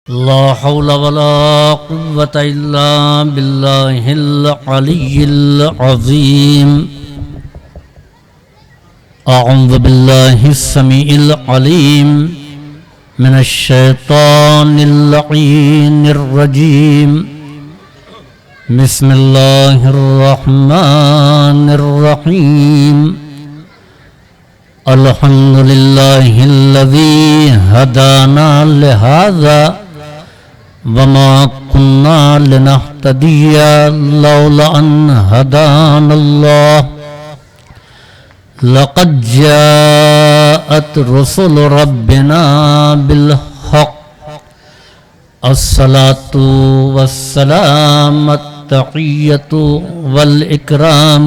لا حول ولا قوة إلا بالله العلي العظيم. أعوذ بالله السميع العليم من الشيطان اللعين الرجيم. بسم الله الرحمن الرحيم. الحمد لله الذي هدانا لهذا وما كنا لنهتدي لولا أن هدانا الله. لقد جاءت رسل ربنا بالحق. الصلاة والسلام التحية والإكرام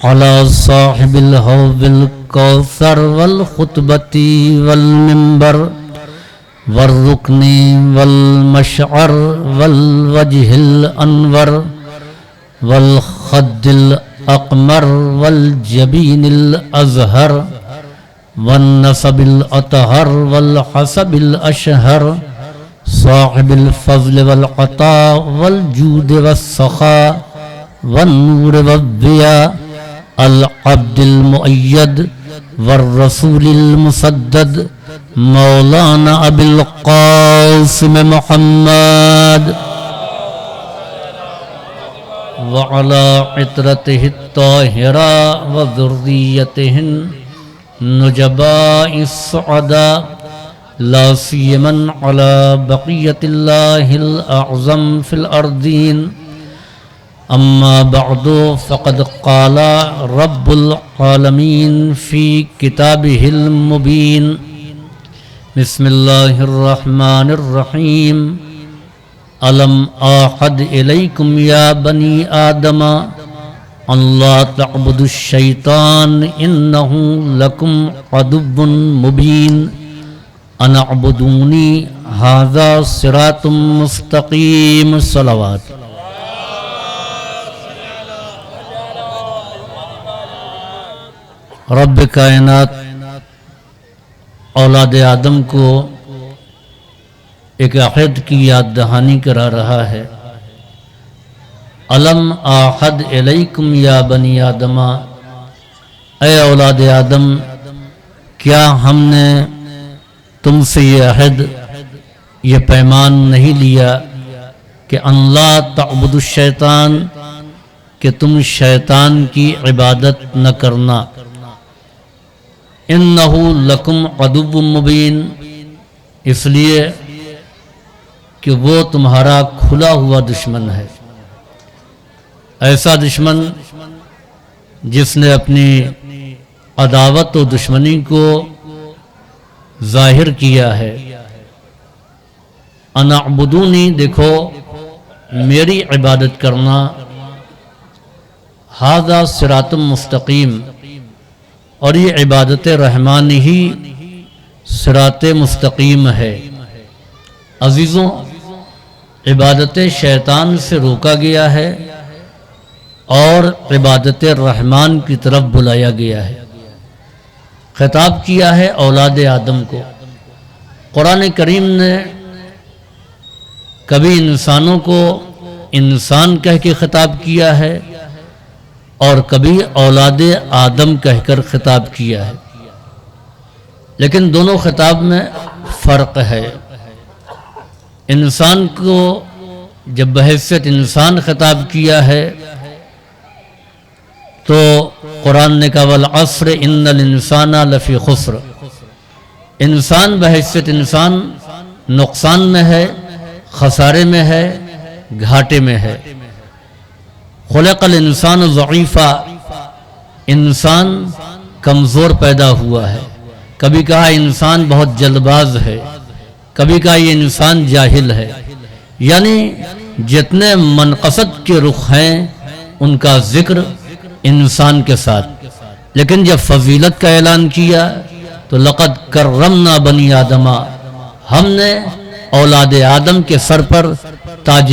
على صاحب الحوض الكوثر والخطبة والمنبر والركن والمشعر والوجه الأنور والخد الأقمر والجبين الأزهر والنسب الأطهر والحسب الأشهر صاحب الفضل والعطاء والجود والسخاء والنور والضياء العبد المؤيد والرسول المسدد مولانا أبي القاسم محمد وعلى عطرته الطاهرة وذريته النجباء السعداء لا سيما على بقية الله الأعظم في الأرضين. أما بعد فقد قال رب العالمين في كتابه المبين. بسم الله الرحمن الرحيم. ألم أعهد إليكم يا بني آدم أن لا تعبدوا الشيطان إنه لكم عدو مبين. أن اعبدوني هذا صراط مستقيم. صلوات. رب کائنات اولاد آدم کو ایک عہد کی یاد دہانی کرا رہا ہے. الم اعہد الیکم یا بنی آدم، اے اولاد آدم، کیا ہم نے تم سے یہ عہد، یہ پیمان نہیں لیا کہ ان لا تعبدوا الشیطان، کہ تم شیطان کی عبادت نہ کرنا. انہو لکم عدو مبین، اس لیے کہ وہ تمہارا کھلا ہوا دشمن ہے. ایسا دشمن جس نے اپنی عداوت و دشمنی کو ظاہر کیا ہے. ان اعبدونی، دیکھو میری عبادت کرنا. ھذا صراط مستقیم، اور یہ عبادت رحمان ہی صراط مستقیم ہے. عزیزوں، عبادت شیطان سے روکا گیا ہے اور عبادت رحمان کی طرف بلایا گیا ہے. خطاب کیا ہے اولاد آدم کو. قرآن کریم نے کبھی انسانوں کو انسان کہہ کے خطاب کیا ہے اور کبھی اولاد آدم کہہ کر خطاب کیا ہے، لیکن دونوں خطاب میں فرق ہے. انسان کو جب بحیثیت انسان خطاب کیا ہے تو قرآن نے کہا والعصر ان الانسان لفی خسر. انسان بحیثیت انسان نقصان میں ہے، خسارے میں ہے، گھاٹے میں ہے. خلق الانسان ضعیفا، انسان کمزور پیدا ہوا ہے. کبھی کہا انسان بہت جلد باز ہے، کبھی کہا یہ انسان جاہل ہے. یعنی جتنے منقصد کے رخ ہیں ان کا ذکر انسان کے ساتھ. لیکن جب فضیلت کا اعلان کیا تو لقد کرمنا بنی آدم، ہم نے اولاد آدم کے سر پر تاج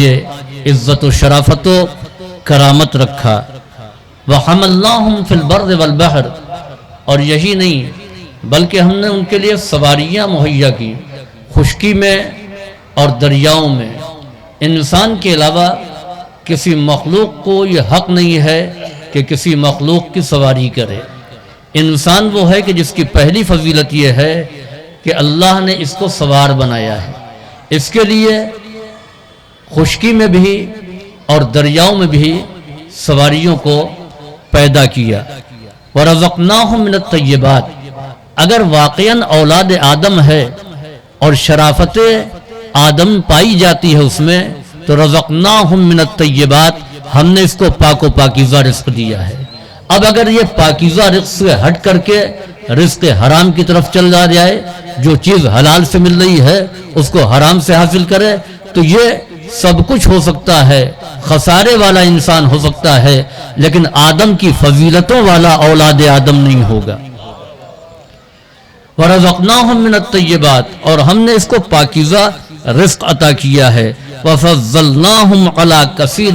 عزت و شرافت و کرامت رکھا. وَحَمَلْنَاهُمْ فِي الْبَرِّ وَالْبَحْرِ، اور یہی نہیں بلکہ ہم نے ان کے لیے سواریاں مہیا کی، خشکی میں اور دریاؤں میں انسان کے علاوہ کسی مخلوق کو یہ حق نہیں ہے کہ کسی مخلوق کی سواری کرے۔ انسان وہ ہے کہ جس کی پہلی فضیلت یہ ہے کہ اللہ نے اس کو سوار بنایا ہے، اس کے لیے خشکی میں بھی اور دریاؤں میں بھی سواریوں کو پیدا کیا۔ وَرَزَقْنَاهُم مِّنَ الطَّيِّبَاتِ، اگر واقعاً اولاد آدم ہے اور شرافت آدم پائی جاتی ہے اس میں، تو رزقناہم من الطیبات، ہم نے اس کو پاک و پاکیزہ رزق دیا ہے۔ اب اگر یہ پاکیزہ رزق سے ہٹ کر کے رزق حرام کی طرف چل جائے، جو چیز حلال سے مل رہی ہے اس کو حرام سے حاصل کرے، تو یہ سب کچھ ہو سکتا ہے، خسارے والا انسان ہو سکتا ہے، لیکن آدم کی فضیلتوں والا اولاد آدم نہیں ہوگا۔ وَرَزَقْنَاهُم مِّنَ الطَّيِّبَاتِ، اور ہم نے اس کو پاکیزہ رزق عطا کیا ہے۔ وَفَضَّلْنَاهُمْ عَلَىٰ كَثِيرٍ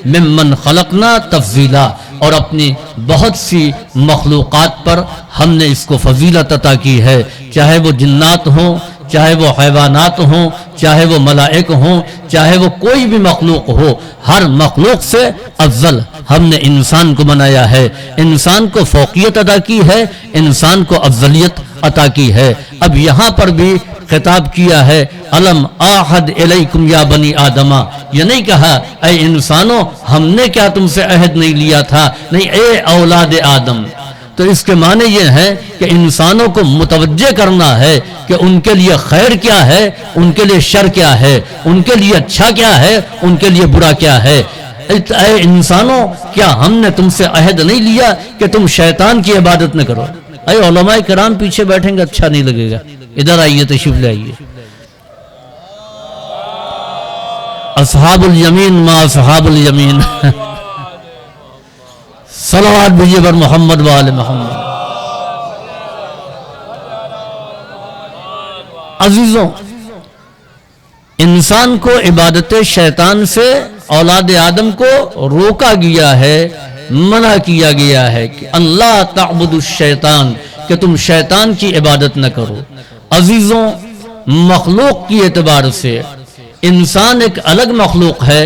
مِّمَّنْ خَلَقْنَا تَفْضِيلًا، اور اپنی بہت سی مخلوقات پر ہم نے اس کو فضیلت عطا کی ہے، چاہے وہ جنات ہوں، چاہے وہ حیوانات ہوں، چاہے وہ ملائک ہوں، چاہے وہ کوئی بھی مخلوق ہو، ہر مخلوق سے افضل ہم نے انسان کو بنایا ہے، انسان کو فوقیت عطا کی ہے، انسان کو افضلیت عطا کی ہے۔ اب یہاں پر بھی خطاب کیا ہے، الم آحد الیکم یا بنی آدمہ، یہ نہیں کہا اے انسانوں ہم نے کیا تم سے عہد نہیں لیا تھا، نہیں اے اولاد آدم۔ تو اس کے معنی یہ ہے کہ انسانوں کو متوجہ کرنا ہے کہ ان کے لیے خیر کیا ہے، ان کے لیے شر کیا ہے، ان کے لیے اچھا کیا ہے، ان کے لیے برا کیا ہے۔ اے انسانوں کیا ہم نے تم سے عہد نہیں لیا کہ تم شیطان کی عبادت نہ کرو؟ اے علماء کرام پیچھے بیٹھیں گے اچھا نہیں لگے گا، ادھر آئیے تشریف لے آئیے۔ اصحاب الیمین ما اصحاب الیمین صلوات بھیجیے پر محمد و آل محمد۔ عزیزوں، انسان کو عبادت شیطان سے اولاد آدم کو روکا گیا ہے، منع کیا گیا ہے کہ اللہ تعبد الشیطان، کہ تم شیطان کی عبادت نہ کرو۔ عزیزوں، مخلوق کی اعتبار سے انسان ایک الگ مخلوق ہے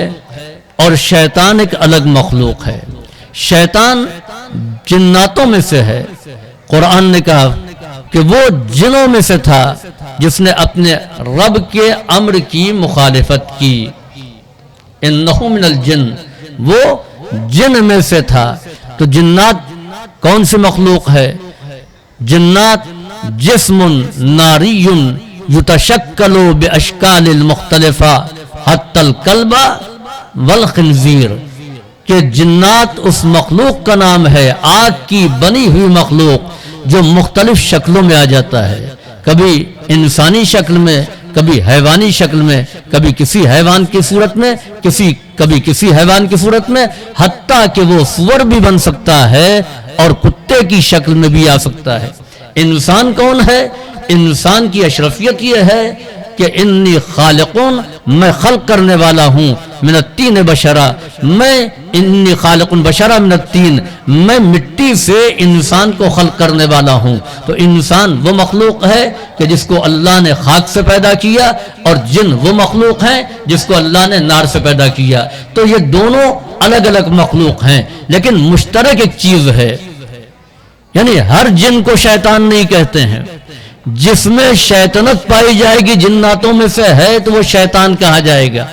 اور شیطان ایک الگ مخلوق ہے۔ شیطان جناتوں میں سے ہے، قرآن نے کہا کہ وہ جنوں میں سے تھا جس نے اپنے رب کے امر کی مخالفت کی۔ انہو من الجن، وہ جن میں سے تھا۔ تو جنات کون سی مخلوق ہے؟ جنات جسم ناری یتشکل باشکال المختلفہ حتی الکلب والخنزیر، کہ جنات اس مخلوق کا نام ہے، آگ کی بنی ہوئی مخلوق جو مختلف شکلوں میں آ جاتا ہے، کبھی انسانی شکل میں، کبھی حیوانی شکل میں، کبھی کسی حیوان کی صورت میں، کبھی کسی حیوان کی صورت میں، حتیٰ کہ وہ سور بھی بن سکتا ہے اور کتے کی شکل میں بھی آ سکتا ہے۔ انسان کون ہے؟ انسان کی اشرفیت یہ ہے کہ انی خالقون، میں خلق کرنے والا ہوں، من الطین بشرا، میں انی خالق بشرا من الطین، میں مٹی سے انسان کو خلق کرنے والا ہوں۔ تو انسان وہ مخلوق ہے کہ جس کو اللہ نے خاک سے پیدا کیا، اور جن وہ مخلوق ہیں جس کو اللہ نے نار سے پیدا کیا۔ تو یہ دونوں الگ الگ مخلوق ہیں، لیکن مشترک ایک چیز ہے، یعنی ہر جن کو شیطان نہیں کہتے ہیں۔ جس میں شیطنت پائی جائے گی جناتوں میں سے ہے تو وہ شیطان کہا جائے گا۔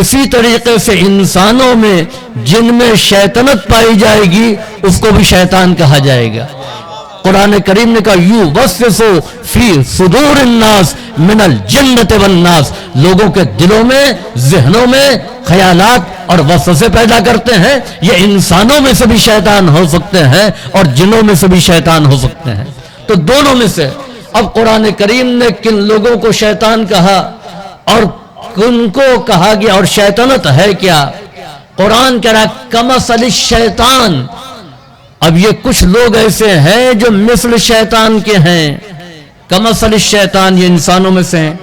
اسی طریقے سے انسانوں میں جن میں شیطنت پائی جائے گی اس کو بھی شیطان کہا جائے گا۔ قرآن کریم نے کہا یوسوسو فی صدور الناس من الجنۃ والناس، لوگوں کے دلوں میں، ذہنوں میں خیالات اور وسوسے پیدا کرتے ہیں۔ یہ انسانوں میں سے بھی شیطان ہو سکتے ہیں اور جنوں میں سے بھی شیطان ہو سکتے ہیں۔ تو دونوں میں سے اب قرآن کریم نے کن لوگوں کو شیطان کہا اور کن کو کہا گیا، اور شیطنت ہے کیا؟ قرآن کہہ رہا کمثل الشیطان۔ اب یہ کچھ لوگ ایسے ہیں جو مثل شیطان کے ہیں۔ کمثل الشیطان، یہ انسانوں میں سے ہیں۔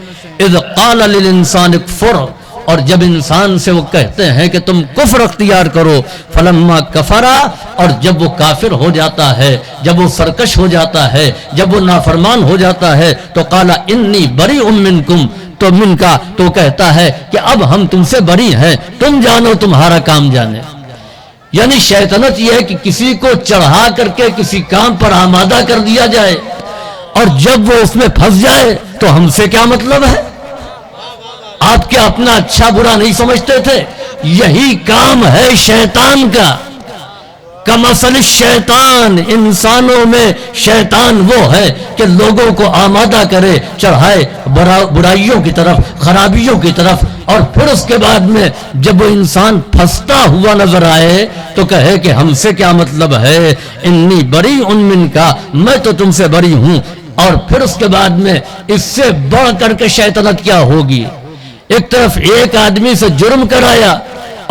اذ قال للانسان اکفر، اور جب انسان سے وہ کہتے ہیں کہ تم کفر اختیار کرو، فلما کفرا، اور جب وہ کافر ہو جاتا ہے، جب وہ سرکش ہو جاتا ہے، جب وہ نافرمان ہو جاتا ہے، تو قال انی بریء منکم، تو من کا تو کہتا ہے کہ اب ہم تم سے بری ہیں، تم جانو تمہارا کام جانے۔ یعنی شیطنت یہ ہے کہ کسی کو چڑھا کر کے کسی کام پر آمادہ کر دیا جائے، اور جب وہ اس میں پھنس جائے تو ہم سے کیا مطلب ہے؟ آپ کیا اپنا اچھا برا نہیں سمجھتے تھے؟ یہی کام ہے شیطان کا۔ کمثل الشیطان، انسانوں میں شیطان وہ ہے کہ لوگوں کو آمادہ کرے، چڑھائے برائیوں کی طرف، خرابیوں کی طرف، اور پھر اس کے بعد میں جب وہ انسان پھنستا ہوا نظر آئے تو کہے کہ ہم سے کیا مطلب ہے، انی بریء منک، میں تو تم سے بری ہوں۔ اور پھر اس کے بعد میں اس سے بڑھ کر کے شیطنت کیا ہوگی؟ ایک طرف ایک آدمی سے جرم کرایا،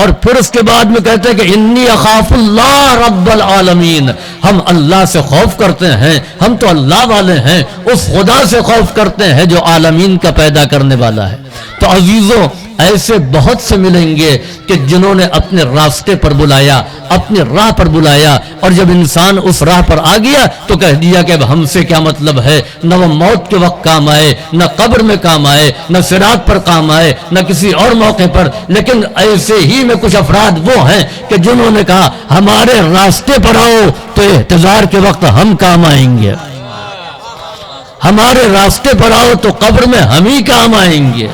اور پھر اس کے بعد میں کہتے ہیں کہ انی اخاف اللہ رب العالمین، ہم اللہ سے خوف کرتے ہیں، ہم تو اللہ والے ہیں، اس خدا سے خوف کرتے ہیں جو عالمین کا پیدا کرنے والا ہے۔ تو عزیزوں، ایسے بہت سے ملیں گے کہ جنہوں نے اپنے راستے پر بلایا، اپنی راہ پر بلایا، اور جب انسان اس راہ پر آ گیا تو کہہ دیا کہ اب ہم سے کیا مطلب ہے، نہ وہ موت کے وقت کام آئے، نہ قبر میں کام آئے، نہ صراط پر کام آئے، نہ کسی اور موقع پر۔ لیکن ایسے ہی میں کچھ افراد وہ ہیں کہ جنہوں نے کہا ہمارے راستے پر آؤ تو احتضار کے وقت ہم کام آئیں گے، ہمارے راستے پر آؤ تو قبر میں ہم ہی کام آئیں گے،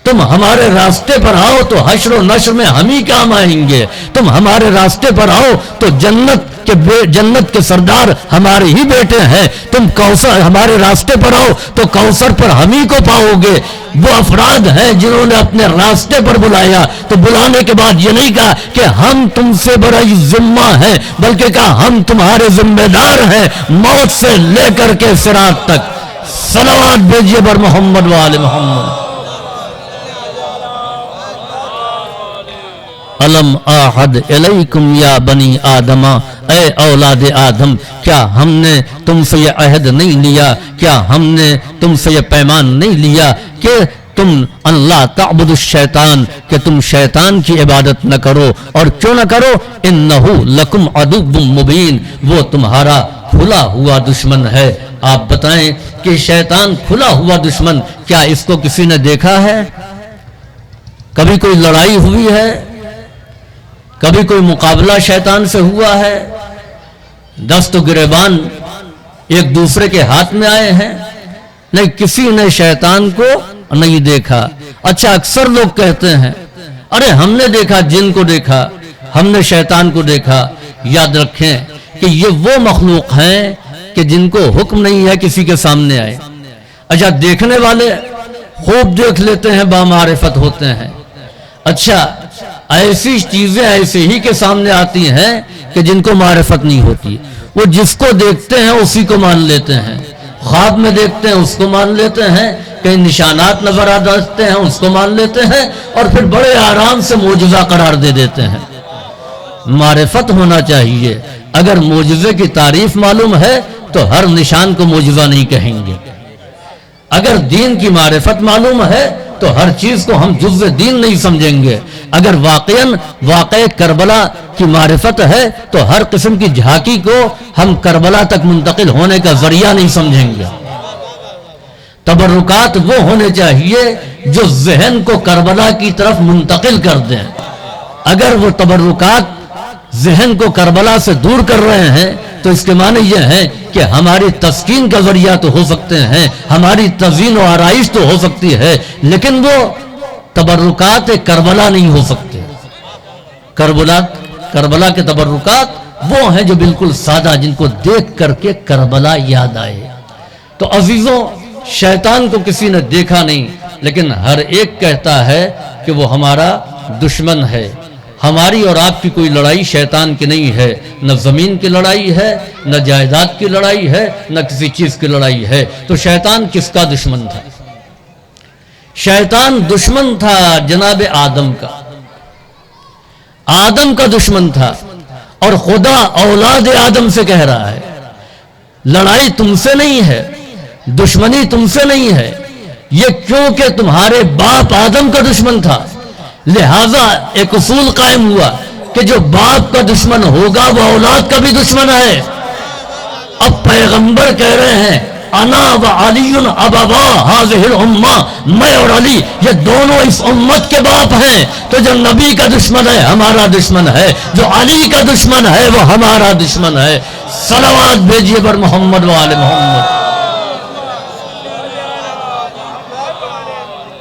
تم ہمارے راستے پر آؤ تو حشر و نشر میں ہم ہی کام آئیں گے، تم ہمارے راستے پر آؤ تو جنت کے سردار ہمارے ہی بیٹے ہیں، تم کوثر ہمارے راستے پر آؤ تو کوثر پر ہم ہی کو پاؤ گے۔ وہ افراد ہیں جنہوں نے اپنے راستے پر بلایا، تو بلانے کے بعد یہ نہیں کہا کہ ہم تم سے بڑی ذمہ ہیں، بلکہ کہا ہم تمہارے ذمہ دار ہیں موت سے لے کر کے صراط تک۔ صلوات بھیجیے بر محمد و آل محمد۔ الم اعہد الیکم یا بنی آدم، اے اولاد آدم، کیا ہم نے تم سے یہ عہد نہیں لیا، کیا ہم نے تم سے یہ پیمان نہیں لیا کہ تم اللہ تعبد الشیطان، کہ تم شیطان کی عبادت نہ کرو، اور کیوں نہ کرو؟ انہ لکم عدو مبین، وہ تمہارا کھلا ہوا دشمن ہے۔ آپ بتائیں کہ شیطان کھلا ہوا دشمن، کیا اس کو کسی نے دیکھا ہے؟ کبھی کوئی لڑائی ہوئی ہے؟ کبھی کوئی مقابلہ شیطان سے ہوا ہے؟ دست و گریبان ایک دوسرے کے ہاتھ میں آئے ہیں؟ نہیں، کسی نے شیطان کو نہیں دیکھا۔ اچھا، اکثر لوگ کہتے ہیں ارے ہم نے دیکھا، جن کو دیکھا، ہم نے شیطان کو دیکھا۔ یاد رکھیں کہ یہ وہ مخلوق ہیں کہ جن کو حکم نہیں ہے کسی کے سامنے آئے۔ اچھا، دیکھنے والے خوب دیکھ لیتے ہیں، بامعرفت ہوتے ہیں۔ اچھا، ایسی چیزیں ایسے ہی کے سامنے آتی ہیں کہ جن کو معرفت نہیں ہوتی، وہ جس کو دیکھتے ہیں اسی کو مان لیتے ہیں، خواب میں دیکھتے ہیں اس کو مان لیتے ہیں، کہیں نشانات نظر آتے ہیں اس کو مان لیتے ہیں، اور پھر بڑے آرام سے معجزہ قرار دے دیتے ہیں۔ معرفت ہونا چاہیے۔ اگر معجزے کی تعریف معلوم ہے تو ہر نشان کو معجزہ نہیں کہیں گے۔ اگر دین کی معرفت معلوم ہے تو ہر چیز کو ہم جزء دین نہیں سمجھیں گے۔ اگر واقع کربلا کی معرفت ہے تو ہر قسم کی جھانکی کو ہم کربلا تک منتقل ہونے کا ذریعہ نہیں سمجھیں گے۔ تبرکات وہ ہونے چاہیے جو ذہن کو کربلا کی طرف منتقل کر دیں۔ اگر وہ تبرکات ذہن کو کربلا سے دور کر رہے ہیں تو اس کے معنی یہ ہے کہ ہماری تسکین کا ذریعہ تو ہو سکتے ہیں، ہماری تزئین و آرائش تو ہو سکتی ہے، لیکن وہ تبرکات کربلا نہیں ہو سکتے۔ کربلا کے تبرکات وہ ہیں جو بالکل سادہ، جن کو دیکھ کر کے کربلا یاد آئے۔ تو عزیزوں، شیطان کو کسی نے دیکھا نہیں، لیکن ہر ایک کہتا ہے کہ وہ ہمارا دشمن ہے۔ ہماری اور آپ کی کوئی لڑائی شیطان کی نہیں ہے، نہ زمین کی لڑائی ہے، نہ جائیداد کی لڑائی ہے، نہ کسی چیز کی لڑائی ہے۔ تو شیطان کس کا دشمن تھا؟ شیطان دشمن تھا جناب آدم کا، آدم کا دشمن تھا، اور خدا اولاد آدم سے کہہ رہا ہے لڑائی تم سے نہیں ہے، دشمنی تم سے نہیں ہے، یہ کیونکہ تمہارے باپ آدم کا دشمن تھا، لہذا ایک اصول قائم ہوا کہ جو باپ کا دشمن ہوگا وہ اولاد کا بھی دشمن ہے۔ اب پیغمبر کہہ رہے ہیں انا و علی ابوا هذه الامہ، میں اور علی یہ دونوں اس امت کے باپ ہیں. تو جو نبی کا دشمن ہے ہمارا دشمن ہے، جو علی کا دشمن ہے وہ ہمارا دشمن ہے. صلوات بھیجیے پر محمد و آل محمد.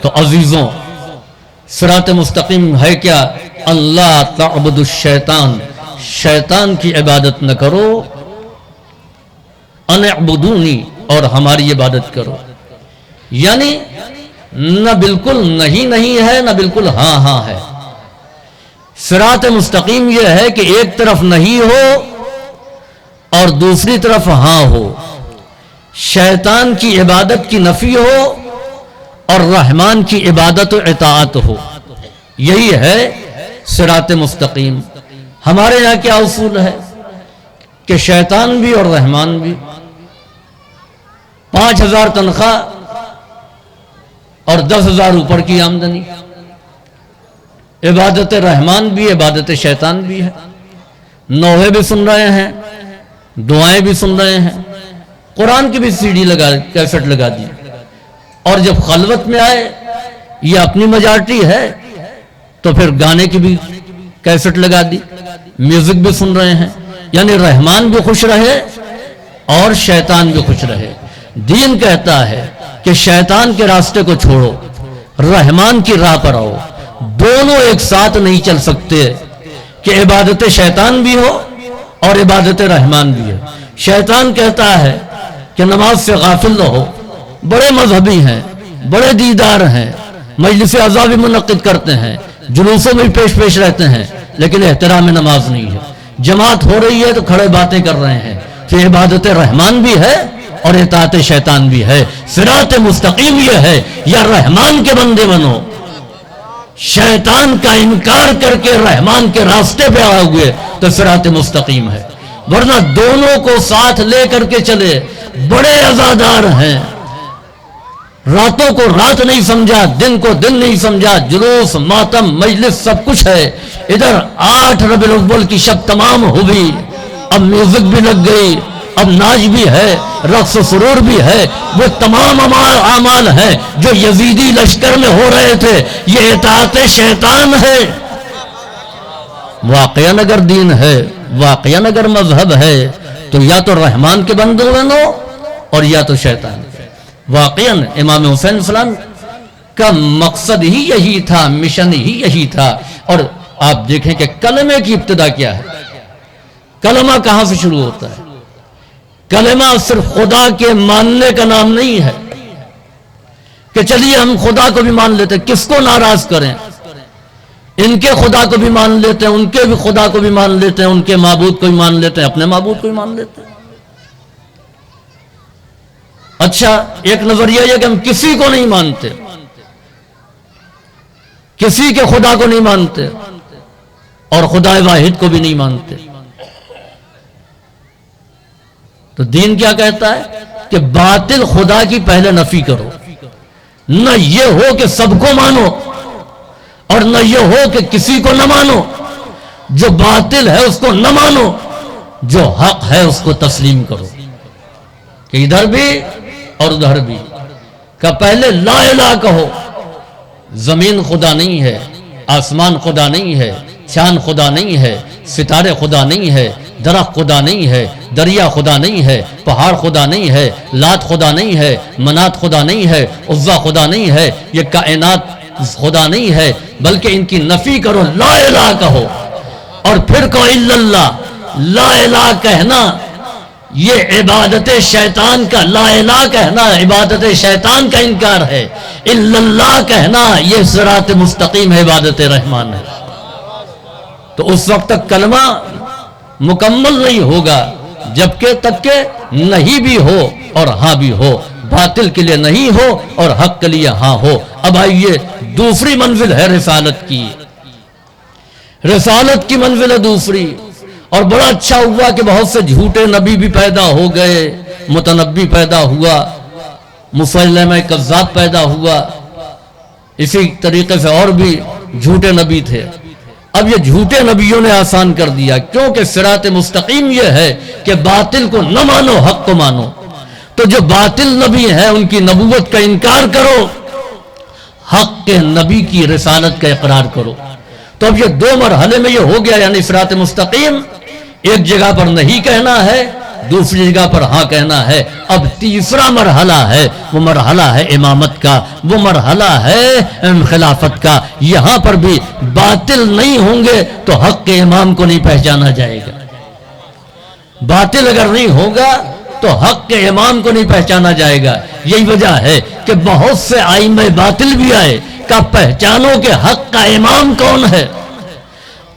تو عزیزوں، صراط مستقیم ہے کیا؟ اللہ تعبد الشیطان، شیطان کی عبادت نہ کرو، ان اعبدونی، اور ہماری عبادت کرو. یعنی نہ بالکل نہیں ہے، نہ بالکل ہاں ہے. صراط مستقیم یہ ہے کہ ایک طرف نہیں ہو اور دوسری طرف ہاں ہو، شیطان کی عبادت کی نفی ہو اور رحمان کی عبادت و اطاعت ہو. یہی ہے صراط مستقیم. ہمارے یہاں کیا اصول ہے کہ شیطان بھی اور رحمان بھی، 5,000 تنخواہ اور 10,000 اوپر کی آمدنی. عبادت رحمان بھی عبادت شیطان بھی ہے. نوحے بھی سن رہے ہیں، دعائیں بھی سن رہے ہیں، قرآن کی بھی CD کیسٹ لگا دی. اور جب خلوت میں آئے، یہ اپنی میجارٹی ہے، تو پھر گانے کی بھی کیسٹ لگا دی، میوزک بھی سن رہے ہیں. یعنی رحمان بھی خوش رہے اور شیطان بھی خوش رہے. دین کہتا ہے کہ شیطان کے راستے کو چھوڑو، رحمان کی راہ پر آؤ. دونوں ایک ساتھ نہیں چل سکتے کہ عبادت شیطان بھی ہو اور عبادت رحمان بھی ہے. شیطان کہتا ہے کہ نماز سے غافل رہو، بڑے مذہبی ہیں، بڑے دیدار ہیں، مجلس اعضاء بھی منعقد کرتے ہیں، جلوسوں میں پیش رہتے ہیں، لیکن احترام نماز نہیں ہے. جماعت ہو رہی ہے تو کھڑے باتیں کر رہے ہیں. تو عبادت رحمان بھی ہے اور اطاعت شیطان بھی ہے. صراط مستقیم یہ ہے، یا رحمان کے بندے بنو، شیطان کا انکار کر کے رحمان کے راستے پہ آئے ہوئے تو صراط مستقیم ہے. ورنہ دونوں کو ساتھ لے کر کے چلے، بڑے عزادار ہیں، راتوں کو رات نہیں سمجھا، دن کو دن نہیں سمجھا، جلوس ماتم مجلس سب کچھ ہے. ادھر 8 ربیع الاول کی شب تمام ہوئی، اب میوزک بھی لگ گئی، اب ناچ بھی ہے، رقص و سرور بھی ہے. وہ تمام اعمال ہیں جو یزیدی لشکر میں ہو رہے تھے، یہ اطاعت شیطان ہے. واقعاً اگر دین ہے، واقعاً اگر مذہب ہے، تو یا تو رحمان کے بندے بنو اور یا تو شیطان. واقعاً امام حسین السلام کا مقصد ہی یہی تھا، مشن ہی یہی تھا. اور آپ دیکھیں کہ کلمے کی ابتدا کیا ہے، کلمہ کہاں سے شروع ہوتا ہے. کلمہ صرف خدا کے ماننے کا نام نہیں ہے کہ چلیے ہم خدا کو بھی مان لیتے. کس کو ناراض کریں؟ ان کے خدا کو بھی مان لیتے ہیں، ان کے بھی خدا کو بھی مان لیتے ہیں، ان کے معبود کو بھی مان لیتے ہیں، اپنے معبود کو بھی مان لیتے ہیں. اچھا، ایک نظریہ یہ کہ ہم کسی کو نہیں مانتے، کسی کے خدا کو نہیں مانتے اور خدا واحد کو بھی نہیں مانتے. تو دین کیا کہتا ہے کہ باطل خدا کی پہلے نفی کرو. نہ یہ ہو کہ سب کو مانو اور نہ یہ ہو کہ کسی کو نہ مانو. جو باطل ہے اس کو نہ مانو، جو حق ہے اس کو تسلیم کرو. کہ ادھر بھی اور ادھر بھی کہ پہلے لا الہ کہو. زمین خدا نہیں ہے، آسمان خدا نہیں ہے، چاند خدا نہیں ہے، ستارے خدا نہیں ہے، درخت خدا نہیں ہے، دریا خدا نہیں ہے، پہاڑ خدا نہیں ہے، لات خدا نہیں ہے، منات خدا نہیں ہے، عزا خدا نہیں ہے، یہ کائنات خدا نہیں ہے. بلکہ ان کی نفی کرو، لا الہ کہو. اور پھر کہو الا اللہ. لا الہ کہنا یہ عبادت شیطان کا، لا الہ کہنا عبادت شیطان کا انکار ہے. الا اللہ کہنا یہ صراط مستقیم ہے، عبادت رحمان ہے. تو اس وقت تک کلمہ مکمل نہیں ہوگا جبکہ تک کہ نہیں بھی ہو اور ہاں بھی ہو، باطل کے لیے نہیں ہو اور حق کے لیے ہاں ہو. اب آئیے دوسری منزل ہے رسالت کی. رسالت کی منزل ہے دوسری. اور بڑا اچھا ہوا کہ بہت سے جھوٹے نبی بھی پیدا ہو گئے، متنبی پیدا ہوا، مسلمہ کذاب پیدا ہوا، اسی طریقے سے اور بھی جھوٹے نبی تھے. اب یہ جھوٹے نبیوں نے آسان کر دیا، کیونکہ صراط مستقیم یہ ہے کہ باطل کو نہ مانو، حق کو مانو. تو جو باطل نبی ہیں ان کی نبوت کا انکار کرو، حق کے نبی کی رسالت کا اقرار کرو۔ تو اب یہ دو مرحلے میں یہ ہو گیا، یعنی صراط مستقیم ایک جگہ پر نہیں کہنا ہے، دوسری جگہ پر ہاں کہنا ہے۔ اب تیسرا مرحلہ ہے، وہ مرحلہ ہے امامت کا، وہ مرحلہ ہے خلافت کا۔ یہاں پر بھی باطل نہیں ہوں گے تو حق کے امام کو نہیں پہچانا جائے گا۔ باطل اگر نہیں ہوگا تو حق کے امام کو نہیں پہچانا جائے گا۔ یہی وجہ ہے کہ بہت سے ائمہ باطل بھی آئے کہ پہچانو کہ حق کا امام کون ہے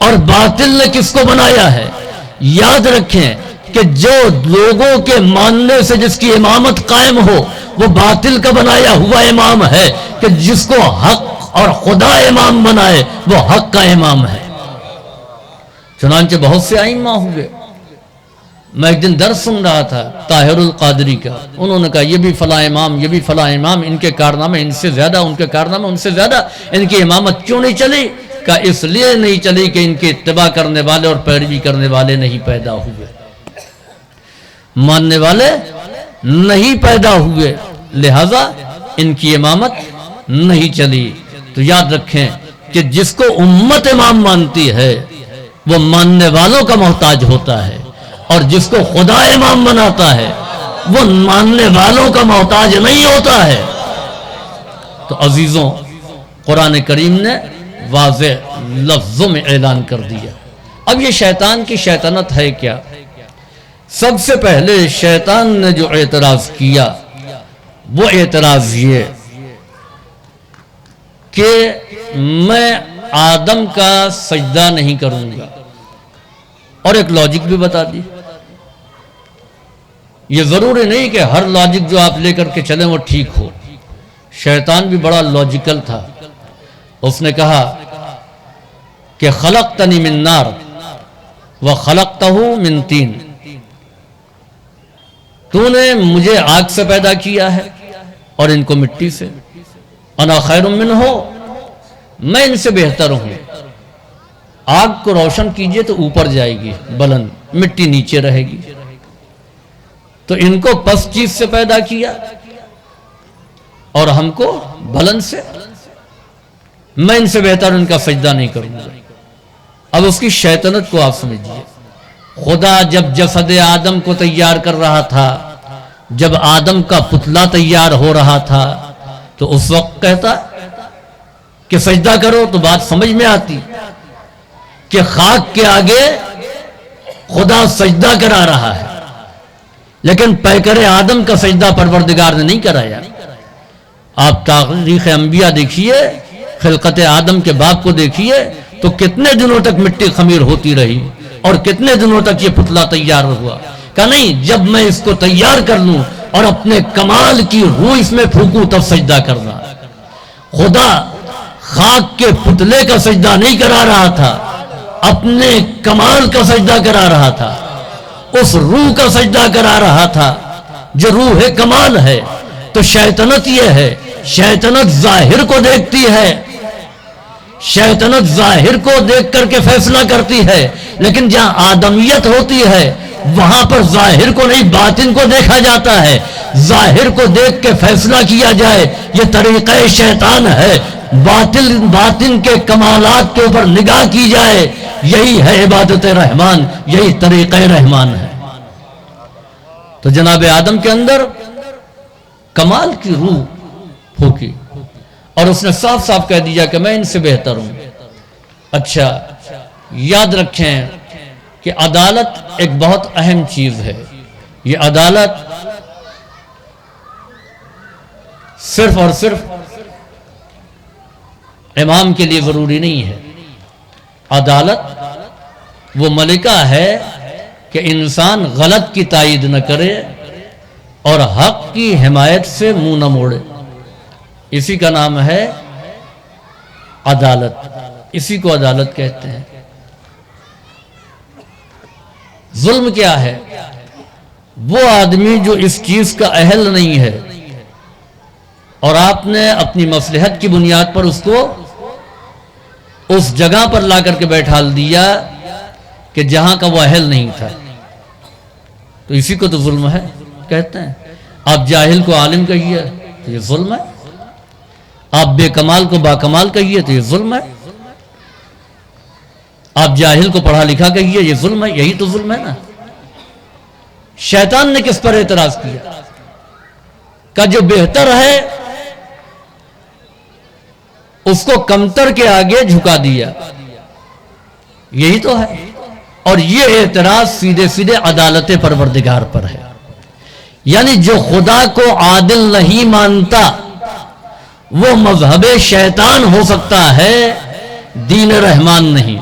اور باطل نے کس کو بنایا ہے۔ یاد رکھیں کہ جو لوگوں کے ماننے سے جس کی امامت قائم ہو وہ باطل کا بنایا ہوا امام ہے، کہ جس کو حق اور خدا امام بنائے وہ حق کا امام ہے۔ چنانچہ بہت سے ائمہ ہوئے۔ میں ایک دن درس سن رہا تھا طاہر القادری کا، انہوں نے کہا یہ بھی فلاں امام، یہ بھی فلاں امام، ان کے کارنامے ان سے زیادہ، ان کے کارنامے ان سے زیادہ، ان کی امامت کیوں نہیں چلی؟ کہ اس لیے نہیں چلی کہ ان کی اتباع کرنے والے اور پیروی کرنے والے نہیں پیدا ہوئے، ماننے والے نہیں پیدا ہوئے، لہذا ان کی امامت نہیں چلی۔ تو یاد رکھیں کہ جس کو امت امام مانتی ہے وہ ماننے والوں کا محتاج ہوتا ہے، اور جس کو خدا امام بناتا ہے وہ ماننے والوں کا محتاج نہیں ہوتا ہے۔ تو عزیزوں، قرآن کریم نے واضح لفظوں میں اعلان کر دیا۔ اب یہ شیطان کی شیطنت ہے کیا؟ سب سے پہلے شیطان نے جو اعتراض کیا وہ اعتراض یہ کہ میں آدم کا سجدہ نہیں کروں گا، اور ایک لاجک بھی بتا دی۔ یہ ضروری نہیں کہ ہر لاجک جو آپ لے کر کے چلیں وہ ٹھیک ہو۔ شیطان بھی بڑا لاجیکل تھا۔ اس نے کہا کہ خلقتنی من نار وخلقتہ من طین، تو نے مجھے آگ سے پیدا کیا ہے اور ان کو مٹی سے، انا خیر منہ، میں ان سے بہتر ہوں۔ آگ کو روشن کیجئے تو اوپر جائے گی بلند، مٹی نیچے رہے گی۔ تو ان کو پس چیز سے پیدا کیا اور ہم کو بلند سے، میں ان سے بہتر ان کا سجدہ نہیں کروں گا۔ اب اس کی شیطنت کو آپ سمجھیے۔ خدا جب جسد آدم کو تیار کر رہا تھا، جب آدم کا پتلا تیار ہو رہا تھا، تو اس وقت کہتا کہ سجدہ کرو، تو بات سمجھ میں آتی کہ خاک کے آگے خدا سجدہ کرا رہا ہے، لیکن پیکر آدم کا سجدہ پروردگار نے نہیں کرایا۔ آپ تاریخ انبیاء دیکھیے، خلقت آدم کے باپ کو دیکھیے، تو کتنے دنوں تک مٹی خمیر ہوتی رہی اور کتنے دنوں تک یہ پتلا تیار ہوا۔ کہ نہیں، جب میں اس کو تیار کر لوں اور اپنے کمال کی روح اس میں پھونکوں تب سجدہ کرنا۔ خدا خاک کے پتلے کا سجدہ نہیں کرا رہا تھا، اپنے کمال کا سجدہ کرا رہا تھا، اس روح کا سجدہ کرا رہا تھا جو روح کمال ہے۔ تو شیطنت یہ ہے، شیطنت ظاہر کو دیکھتی ہے، شیطنت ظاہر کو دیکھ کر کے فیصلہ کرتی ہے، لیکن جہاں آدمیت ہوتی ہے وہاں پر ظاہر کو نہیں باطن کو دیکھا جاتا ہے۔ ظاہر کو دیکھ کے فیصلہ کیا جائے، یہ طریقہ شیطان ہے۔ باطن کے کمالات کے اوپر نگاہ کی جائے، یہی ہے عبادت رحمان، یہی طریقہ رحمان ہے۔ تو جناب آدم کے اندر کمال کی روح پھونکی اور اس نے صاف صاف کہہ دیا کہ میں ان سے بہتر ہوں۔ اچھا، یاد رکھیں کہ عدالت ایک بہت اہم چیز ہے۔ یہ عدالت صرف اور صرف امام کے لیے ضروری نہیں ہے۔ عدالت وہ ملکہ ہے کہ انسان غلط کی تائید نہ کرے اور حق کی حمایت سے منہ نہ موڑے، اسی کا نام ہے عدالت، اسی کو عدالت کہتے ہیں۔ ظلم کیا ہے؟ وہ آدمی جو اس چیز کا اہل نہیں ہے اور آپ نے اپنی مصلحت کی بنیاد پر اس کو اس جگہ پر لا کر کے بیٹھال دیا کہ جہاں کا وہ اہل نہیں تھا، تو اسی کو تو ظلم ہے کہتے ہیں۔ آپ جاہل کو عالم کہیے تو یہ ظلم ہے، آپ بے کمال کو باکمال کہیے تو یہ ظلم ہے، آپ جاہل کو پڑھا لکھا کہیے یہ ظلم ہے، یہی تو ظلم ہے نا۔ شیطان نے کس پر اعتراض کیا؟ کہ جو بہتر ہے اس کو کمتر کے آگے جھکا دیا، یہی تو ہے۔ اور یہ اعتراض سیدھے سیدھے عدالت پروردگار پر ہے، یعنی جو خدا کو عادل نہیں مانتا وہ مذہب شیطان ہو سکتا ہے، دین رحمان نہیں۔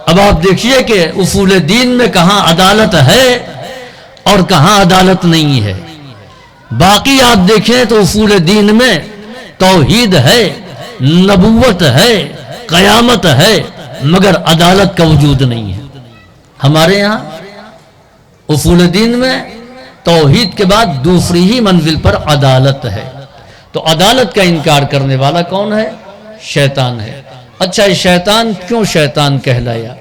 اب آپ دیکھیے کہ اصول دین میں کہاں عدالت ہے اور کہاں عدالت نہیں ہے۔ باقی آپ دیکھیں تو اصول دین میں توحید ہے، نبوت ہے، قیامت ہے، مگر عدالت کا وجود نہیں ہے۔ ہمارے یہاں اصول دین میں توحید کے بعد دوسری ہی منزل پر عدالت ہے، تو عدالت کا انکار کرنے والا کون ہے؟ شیطان ہے۔ اچھا، شیطان کیوں شیطان کہلایا؟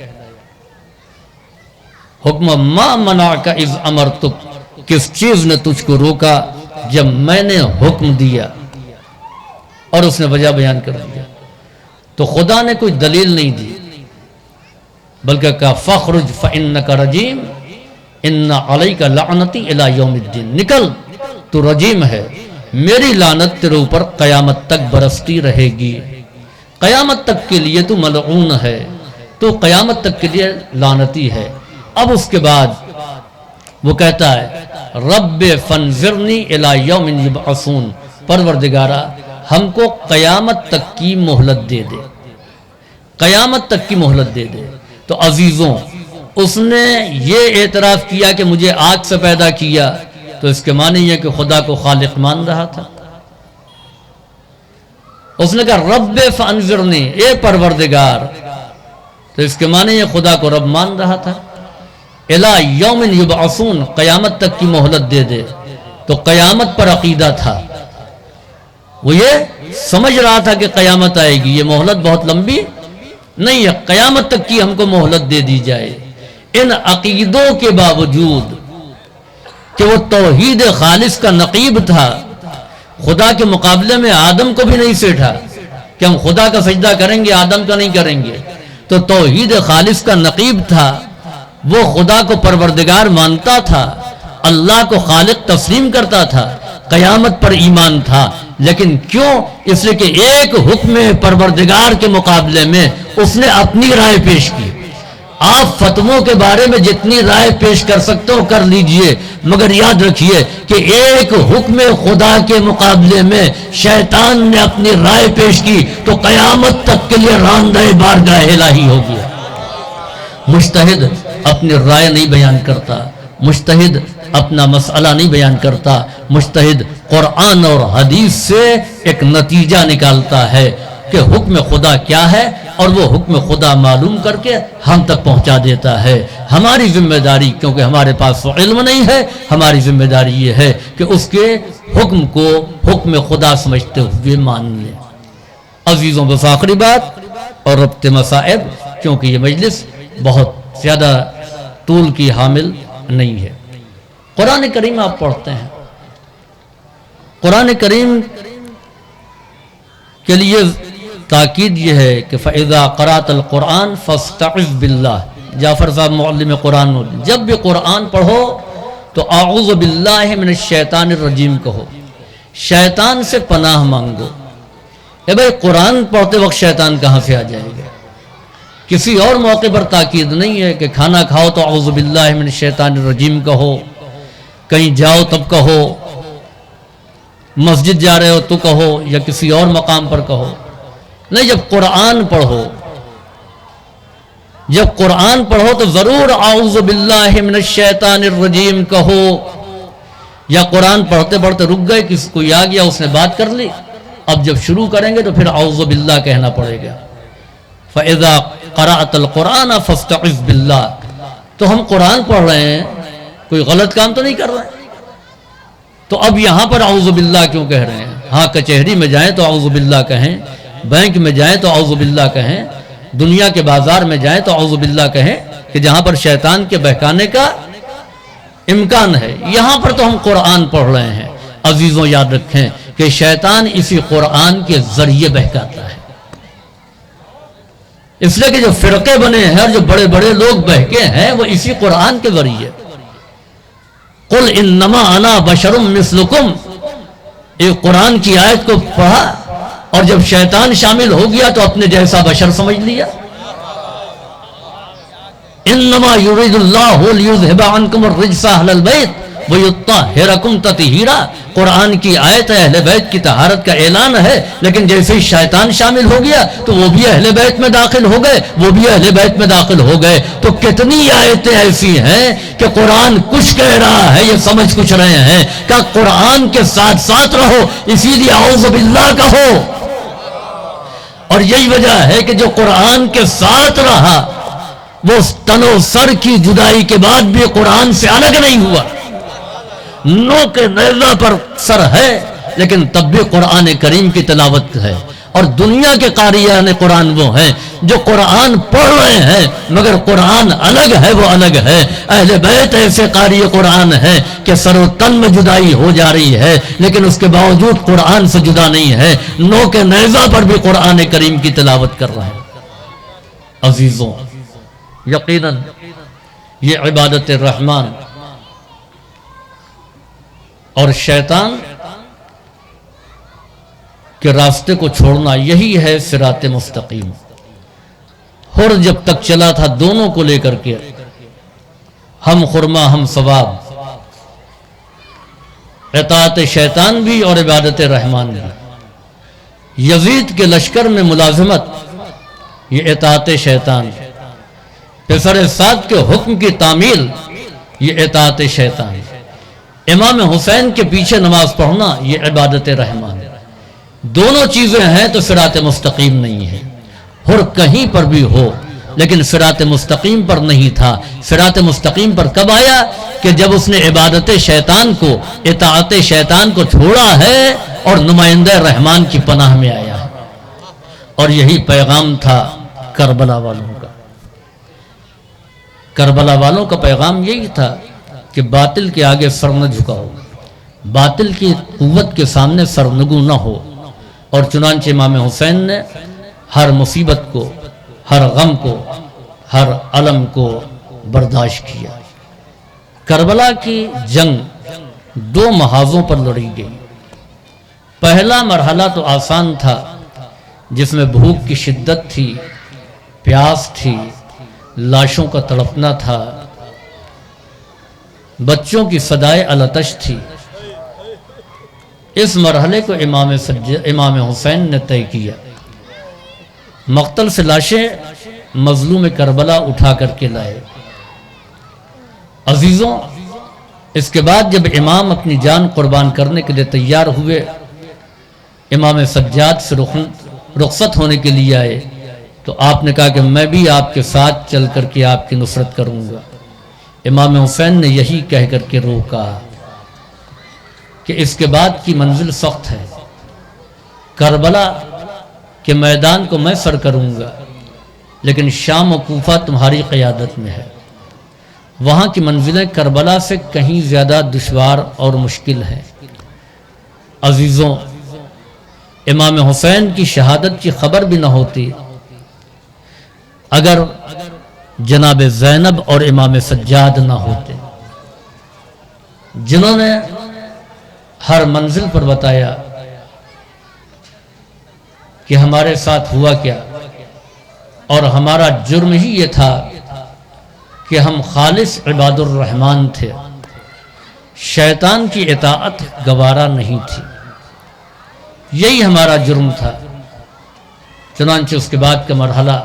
حکم ما منعک اذ امرتک، کس چیز نے تجھ کو روکا جب میں نے حکم دیا؟ اور اس نے وجہ بیان کر دیا۔ تو خدا نے کوئی دلیل نہیں دی، بلکہ کہا فخرج فانک رجیم ان علیک لعنتی الی یوم الدین، نکل تو رجیم ہے، میری لعنت تیرے اوپر قیامت تک برستی رہے گی، قیامت تک کے لیے تو ملعون ہے، تو قیامت تک کے لیے لعنتی ہے۔ اب اس کے بعد وہ کہتا ہے رب فانظرنی الی یوم یبعثون، پروردگارا ہم کو قیامت تک کی مہلت دے دے، قیامت تک کی مہلت دے دے۔ تو عزیزوں، اس نے یہ اعتراف کیا کہ مجھے آگ سے پیدا کیا، تو اس کے معنی یہ کہ خدا کو خالق مان رہا تھا۔ اس نے کہا رب فانظرنی، اے پروردگار، تو اس کے معنی یہ خدا کو رب مان رہا تھا۔ الی یوم یبعثون، قیامت تک کی مہلت دے دے، تو قیامت پر عقیدہ تھا، وہ یہ سمجھ رہا تھا کہ قیامت آئے گی، یہ مہلت بہت لمبی نہیں ہے، قیامت تک کی ہم کو مہلت دے دی جائے۔ ان عقیدوں کے باوجود کہ وہ توحید خالص کا نقیب تھا، خدا کے مقابلے میں آدم کو بھی نہیں سیٹھا کہ ہم خدا کا سجدہ کریں گے، آدم کا نہیں کریں گے، تو توحید خالص کا نقیب تھا، وہ خدا کو پروردگار مانتا تھا، اللہ کو خالق تسلیم کرتا تھا، قیامت پر ایمان تھا، لیکن کیوں؟ اس لیے کہ ایک حکم پروردگار کے مقابلے میں اس نے اپنی رائے پیش کی۔ آپ فتووں کے بارے میں جتنی رائے پیش کر سکتے ہو کر لیجئے، مگر یاد رکھیے کہ ایک حکم خدا کے مقابلے میں شیطان نے اپنی رائے پیش کی تو قیامت تک کے لیے راندہ بارگاہ الہی ہو گیا۔ مجتہد اپنی رائے نہیں بیان کرتا، مجتہد اپنا مسئلہ نہیں بیان کرتا، مجتہد قرآن اور حدیث سے ایک نتیجہ نکالتا ہے کہ حکم خدا کیا ہے، اور وہ حکم خدا معلوم کر کے ہم تک پہنچا دیتا ہے۔ ہماری ذمہ داری، کیونکہ ہمارے پاس وہ علم نہیں ہے، ہماری ذمہ داری یہ ہے کہ اس کے حکم کو حکم خدا سمجھتے ہوئے مان لیں۔ عزیزوں، بس آخری بات اور ربط مصائب، کیونکہ یہ مجلس بہت زیادہ طول کی حامل نہیں ہے۔ قرآن کریم آپ پڑھتے ہیں، قرآن کریم کے لیے تاکید یہ ہے کہ فَإِذَا قَرَأْتَ الْقُرْآنَ فَاسْتَعِذْ بِاللَّهِ، جعفر صاحب معلم قرآن، جب بھی قرآن پڑھو تو اعوذ باللہ من الشیطان الرجیم کہو، شیطان سے پناہ مانگو۔ اے بھائی، قرآن پڑھتے وقت شیطان کہاں سے آ جائے گا؟ کسی اور موقع پر تاکید نہیں ہے کہ کھانا کھاؤ تو اعوذ باللہ من الشیطان الرجیم کہو، کہیں جاؤ تب کہو، مسجد جا رہے ہو تو کہو، یا کسی اور مقام پر کہو۔ نہیں، جب قرآن پڑھو، جب قرآن پڑھو تو ضرور اعوذ باللہ من الشیطان الرجیم کہو۔ یا قرآن پڑھتے پڑھتے رک گئے، کسی کوئی آ گیا، اس نے بات کر لی، اب جب شروع کریں گے تو پھر اعوذ باللہ کہنا پڑے گا۔ فَإِذَا قَرَأْتَ الْقُرْآنَ فَاسْتَعِذْ بِاللَّهِ، تو ہم قرآن پڑھ رہے ہیں، کوئی غلط کام تو نہیں کر رہے ہیں، تو اب یہاں پر اعوذ باللہ کیوں کہہ رہے ہیں؟ ہاں، کچہری میں جائیں تو اعوذ باللہ کہیں، بینک میں جائیں تو اعوذ باللہ کہیں، دنیا کے بازار میں جائیں تو اعوذ باللہ کہیں، کہ جہاں پر شیطان کے بہکانے کا امکان ہے۔ یہاں پر تو ہم قرآن پڑھ رہے ہیں، عزیزوں یاد رکھیں کہ شیطان اسی قرآن کے ذریعے بہکاتا ہے، اس لیے کہ جو فرقے بنے ہیں اور جو بڑے بڑے لوگ بہکے ہیں وہ اسی قرآن کے ذریعے۔ قل انما انا بشر مثلکم، ایک قرآن کی آیت کو پڑھا اور جب شیطان شامل ہو گیا تو اپنے جیسا بشر سمجھ لیا۔ انما یرید اللہ لیذھب عنکم الرجس اہل البیت ویطہرکم تطہیرا، قرآن کی آیت ہے، اہل بیت کی طہارت کا اعلان ہے، لیکن جیسے ہی شیطان شامل ہو گیا تو وہ بھی اہل بیت میں داخل ہو گئے، وہ بھی اہل بیت میں داخل ہو گئے۔ تو کتنی آیتیں ایسی ہیں کہ قرآن کچھ کہہ رہا ہے، یہ سمجھ کچھ رہے ہیں کہ قرآن کے ساتھ ساتھ رہو، اسی لیے اعوذ باللہ کہو۔ اور یہی وجہ ہے کہ جو قرآن کے ساتھ رہا وہ تن و سر کی جدائی کے بعد بھی قرآن سے الگ نہیں ہوا، نو کے نیزہ پر سر ہے لیکن تب بھی قرآن کریم کی تلاوت ہے۔ اور دنیا کے قاریان قرآن وہ ہیں جو قرآن پڑھ رہے ہیں مگر قرآن الگ ہے، وہ الگ ہے۔ اہل بیت ایسے قاری قرآن ہے کہ سر و تن میں جدائی ہو جا رہی ہے لیکن اس کے باوجود قرآن سے جدا نہیں ہے، نو کے نیزہ پر بھی قرآن کریم کی تلاوت کر رہے ہیں۔ عزیزوں یقیناً یہ عبادت الرحمن اور شیطان کے راستے کو چھوڑنا یہی ہے صراط مستقیم۔ حر جب تک چلا تھا دونوں کو لے کر کے، ہم خرما ہم ثواب، اطاعت شیطان بھی اور عبادت رحمان بھی۔ یزید کے لشکر میں ملازمت یہ اطاعت شیطان، پسر سعد کے حکم کی تعمیل یہ اطاعت شیطان، امام حسین کے پیچھے نماز پڑھنا یہ عبادت رحمان۔ دونوں چیزیں ہیں تو صراط مستقیم نہیں ہے۔ حر کہیں پر بھی ہو لیکن صراط مستقیم پر نہیں تھا۔ صراط مستقیم پر کب آیا کہ جب اس نے عبادت شیطان کو، اطاعت شیطان کو چھوڑا ہے اور نمائندہ رحمان کی پناہ میں آیا ہے۔ اور یہی پیغام تھا کربلا والوں کا۔ کربلا والوں کا پیغام یہی تھا کہ باطل کے آگے سر نہ جھکاؤ، باطل کی قوت کے سامنے سرنگو نہ ہو۔ اور چنانچہ امام حسین نے ہر مصیبت کو، ہر غم کو، ہر علم کو برداشت کیا۔ کربلا کی جنگ دو محاذوں پر لڑی گئی۔ پہلا مرحلہ تو آسان تھا جس میں بھوک کی شدت تھی، پیاس تھی، لاشوں کا تڑپنا تھا، بچوں کی صدائے التش تھی۔ اس مرحلے کو امام حسین نے طے کیا۔ مقتل سے لاشیں مظلوم کربلا اٹھا کر کے لائے۔ عزیزوں اس کے بعد جب امام اپنی جان قربان کرنے کے لیے تیار ہوئے، امام سجاد سے رخصت ہونے کے لیے آئے تو آپ نے کہا کہ میں بھی آپ کے ساتھ چل کر کے آپ کی نصرت کروں گا۔ امام حسین نے یہی کہہ کر کے روکا کہ اس کے بعد کی منزل سخت ہے، کربلا کے میدان کو میں سر کروں گا لیکن شام و کوفہ تمہاری قیادت میں ہے، وہاں کی منزلیں کربلا سے کہیں زیادہ دشوار اور مشکل ہیں۔ عزیزوں امام حسین کی شہادت کی خبر بھی نہ ہوتی اگر جناب زینب اور امام سجاد نہ ہوتے، جنہوں نے ہر منزل پر بتایا کہ ہمارے ساتھ ہوا کیا، اور ہمارا جرم ہی یہ تھا کہ ہم خالص عباد الرحمن تھے، شیطان کی اطاعت گوارا نہیں تھی، یہی ہمارا جرم تھا۔ چنانچہ اس کے بعد کا مرحلہ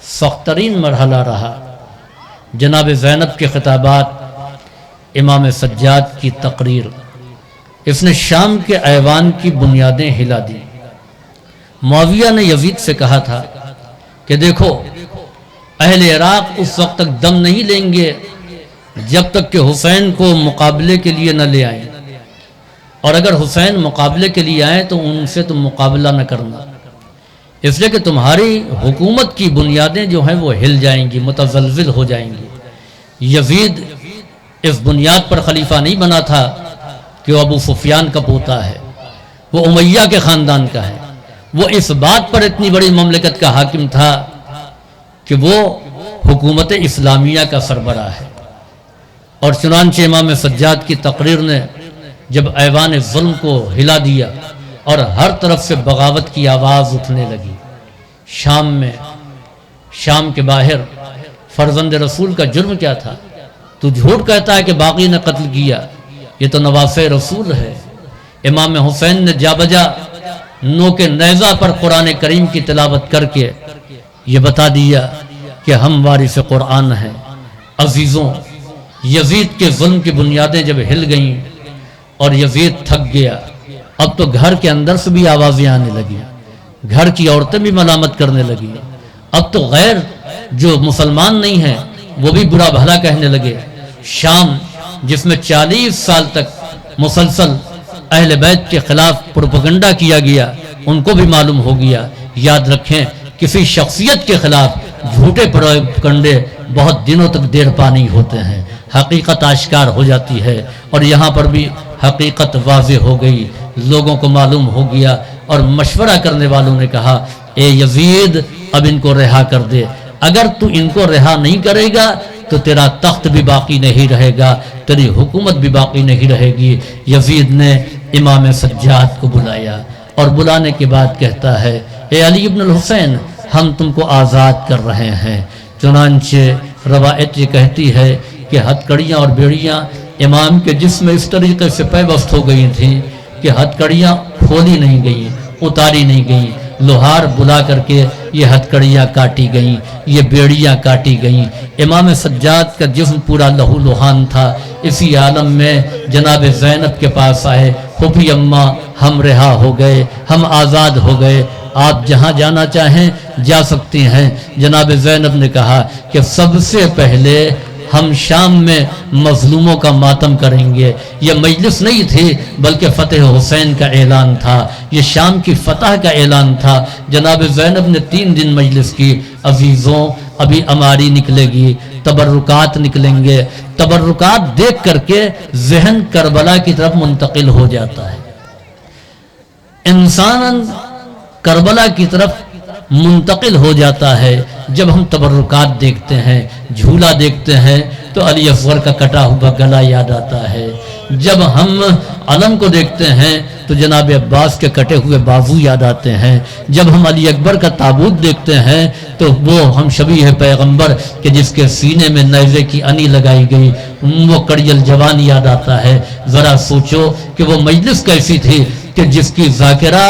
سخت ترین مرحلہ رہا۔ جناب زینب کے خطابات، امام سجاد کی تقریر، اس نے شام کے ایوان کی بنیادیں ہلا دی۔ معاویہ نے یزید سے کہا تھا کہ دیکھو اہل عراق اس وقت تک دم نہیں لیں گے جب تک کہ حسین کو مقابلے کے لیے نہ لے آئیں، اور اگر حسین مقابلے کے لیے آئیں تو ان سے تم مقابلہ نہ کرنا، اس لیے کہ تمہاری حکومت کی بنیادیں جو ہیں وہ ہل جائیں گی، متزلزل ہو جائیں گی۔ یزید اس بنیاد پر خلیفہ نہیں بنا تھا کہ وہ ابو سفیان کا پوتا ہے، وہ امیہ کے خاندان کا ہے، وہ اس بات پر اتنی بڑی مملکت کا حاکم تھا کہ وہ حکومت اسلامیہ کا سربراہ ہے۔ اور چنانچہ امام سجاد کی تقریر نے جب ایوان ظلم کو ہلا دیا اور ہر طرف سے بغاوت کی آواز اٹھنے لگی، شام کے باہر فرزند رسول کا جرم کیا تھا؟ تو جھوٹ کہتا ہے کہ باقی نے قتل کیا، یہ تو نواسہ رسول ہے۔ امام حسین نے جا بجا نو کے نیزہ پر قرآن کریم کی تلاوت کر کے یہ بتا دیا کہ ہم وارث قرآن ہیں۔ عزیزوں، یزید کے ظلم کی بنیادیں جب ہل گئیں اور یزید تھک گیا، اب تو گھر کے اندر سے بھی آوازیں آنے لگی، گھر کی عورتیں بھی ملامت کرنے لگی، اب تو غیر جو مسلمان نہیں ہیں وہ بھی برا بھلا کہنے لگے۔ شام جس میں 40 سال تک مسلسل اہل بیت کے خلاف پروپیگنڈا کیا گیا، ان کو بھی معلوم ہو گیا۔ یاد رکھیں، کسی شخصیت کے خلاف جھوٹے پروپیگنڈے بہت دنوں تک دیر پا نہیں ہوتے ہیں، حقیقت آشکار ہو جاتی ہے، اور یہاں پر بھی حقیقت واضح ہو گئی، لوگوں کو معلوم ہو گیا، اور مشورہ کرنے والوں نے کہا اے یزید اب ان کو رہا کر دے، اگر تو ان کو رہا نہیں کرے گا تو تیرا تخت بھی باقی نہیں رہے گا، تیری حکومت بھی باقی نہیں رہے گی۔ یزید نے امام سجاد کو بلایا اور بلانے کے بعد کہتا ہے اے علی ابن الحسین، ہم تم کو آزاد کر رہے ہیں۔ چنانچہ روایت یہ کہتی ہے کہ ہتھکڑیاں اور بیڑیاں امام کے جسم میں اس طریقے سے پیوست ہو گئی تھیں کہ ہتھکڑیاں کھولی نہیں گئیں، اتاری نہیں گئیں، لوہار بلا کر کے یہ ہتھکڑیاں کاٹی گئیں، یہ بیڑیاں کاٹی گئیں۔ امام سجاد کا جسم پورا لہو لہان تھا۔ اسی عالم میں جناب زینب کے پاس آئے، پھوپھی اماں ہم رہا ہو گئے، ہم آزاد ہو گئے، آپ جہاں جانا چاہیں جا سکتی ہیں۔ جناب زینب نے کہا کہ سب سے پہلے ہم شام میں مظلوموں کا ماتم کریں گے۔ یہ مجلس نہیں تھی بلکہ فتح حسین کا اعلان تھا، یہ شام کی فتح کا اعلان تھا۔ جناب زینب نے 3 دن مجلس کی۔ عزیزوں، ابھی اماری نکلے گی، تبرکات نکلیں گے، تبرکات دیکھ کر کے ذہن کربلا کی طرف منتقل ہو جاتا ہے، انسان کربلا کی طرف منتقل ہو جاتا ہے جب ہم تبرکات دیکھتے ہیں، جھولا دیکھتے ہیں تو علی اصغر کا کٹا ہوا گلا یاد آتا ہے، جب ہم علم کو دیکھتے ہیں تو جناب عباس کے کٹے ہوئے بازو یاد آتے ہیں، جب ہم علی اکبر کا تابوت دیکھتے ہیں تو وہ ہم شبیہ پیغمبر کہ جس کے سینے میں نیزے کی انی لگائی گئی وہ کڑیل جوان یاد آتا ہے۔ ذرا سوچو کہ وہ مجلس کیسی تھی کہ جس کی ذاکرہ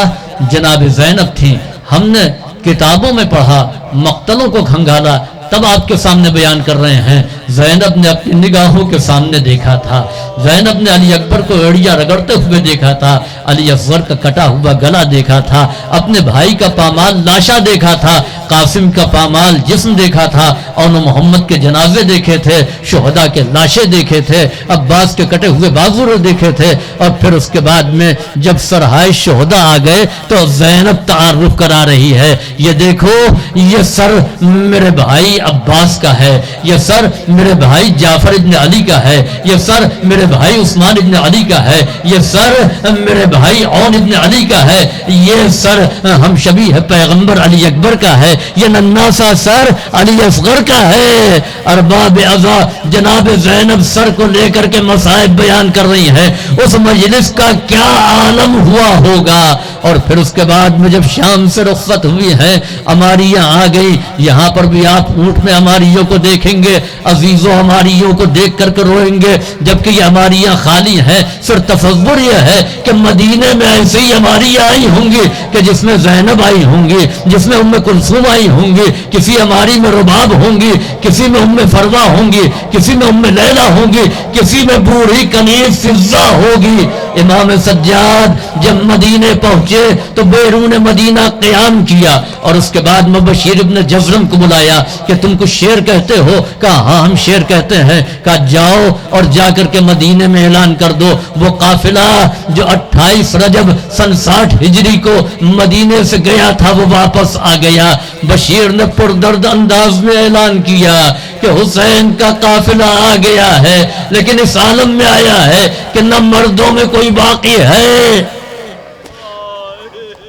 جناب زینب تھی۔ ہم نے کتابوں میں پڑھا، مقتلوں کو کھنگالا، تب آپ کے سامنے بیان کر رہے ہیں۔ زینب نے اپنی نگاہوں کے سامنے دیکھا تھا، زینب نے علی اکبر کو ایڑیاں رگڑتے ہوئے دیکھا تھا، علی اصغر کا کٹا ہوا گلا دیکھا تھا، اپنے بھائی کا پامال لاشا دیکھا تھا، قاسم کا پامال جسم دیکھا تھا، اور محمد کے جنازے دیکھے تھے، شہداء کے لاشیں دیکھے تھے، عباس کے کٹے ہوئے بازو دیکھے تھے، اور پھر اس کے بعد میں جب سرہائے شہداء آ گئے تو زینب تعارف کرا رہی ہے، یہ دیکھو یہ سر میرے بھائی عباس کا ہے، یہ سر میرے بھائی جعفر ابن علی کا ہے، یہ سر میرے بھائی عثمان ابن علی کا ہے، یہ سر میرے بھائی عون ابن علی کا ہے، یہ سر ہم شبیہ پیغمبر علی اکبر کا ہے، یہ نناسا سر علی اصغر کا ہے۔ ارباب عزا جناب زینب سر کو لے کر کے مصائب بیان کر رہی ہیں، اس مجلس کا کیا عالم ہوا ہوگا۔ اور پھر اس کے بعد میں جب شام سے رخصت ہوئی ہیں، اماریاں آ گئی، یہاں پر بھی آپ اونٹ میں اماریوں کو دیکھیں گے، عزیزوں اماریوں کو دیکھ کر کے روئیں گے، جبکہ یہ اماریاں خالی ہیں۔ پھر تصور یہ ہے کہ مدینے میں ایسی ہی اماریاں آئی ہوں گی کہ جس میں زینب آئی ہوں گی، جس میں ام کلثوم آئی ہوں گی، کسی اماری میں رباب ہوں گی، کسی میں ام فروا ہوں گی، کسی میں ام لیلہ ہوں گی، کسی میں بوڑھی کنیز فضہ ہوگی۔ امام سجاد جب مدینے پہنچے تو بیرون مدینہ قیام کیا، اور اس کے بعد مبشر ابن جزرم کو بلایا کہ تم کو شعر کہتے ہو؟ کہا ہاں ہم شعر کہتے ہیں۔ کہا جاؤ اور جا کر کے مدینے میں اعلان کر دو، وہ قافلہ جو 28 رجب سن 60 ہجری کو مدینے سے گیا تھا وہ واپس آ گیا۔ بشیر نے پردرد انداز میں اعلان کیا کہ حسین کا قافلہ آ گیا ہے، لیکن اس عالم میں آیا ہے کہ نہ مردوں میں کوئی کوئی باقی ہے؟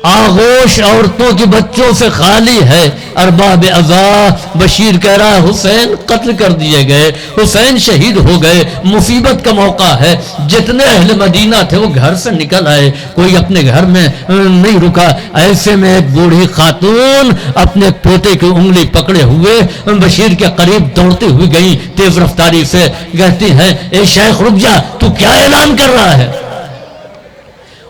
آغوش عورتوں کے بچوں سے خالی ہے۔ ارباب عزا بشیر کہہ رہا حسین قتل کر دیے گئے، حسین شہید ہو گئے، مصیبت کا موقع ہے۔ جتنے اہل مدینہ تھے وہ گھر سے نکل آئے، کوئی اپنے گھر میں نہیں رکا۔ ایسے میں ایک بوڑھی خاتون اپنے پوتے کی انگلی پکڑے ہوئے بشیر کے قریب دوڑتے ہوئے گئی تیز رفتاری سے، کہتی ہے اے شیخ رک جا، تو کیا اعلان کر رہا ہے؟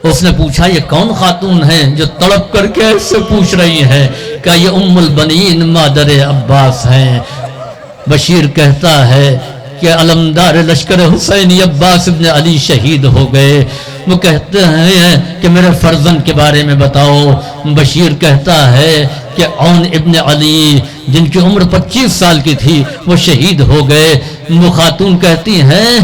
اس نے پوچھا یہ کون خاتون ہے جو تڑپ کر کے ایسے پوچھ رہی ہے؟ کہ یہ ام البنین مادر عباس ہیں۔ بشیر کہتا ہے کہ علمدار لشکر حسینی عباس ابن علی شہید ہو گئے۔ وہ کہتے ہیں کہ میرے فرزند کے بارے میں بتاؤ۔ بشیر کہتا ہے کہ عون ابن علی جن کی عمر 25 سال کی تھی وہ شہید ہو گئے۔ وہ خاتون کہتی ہیں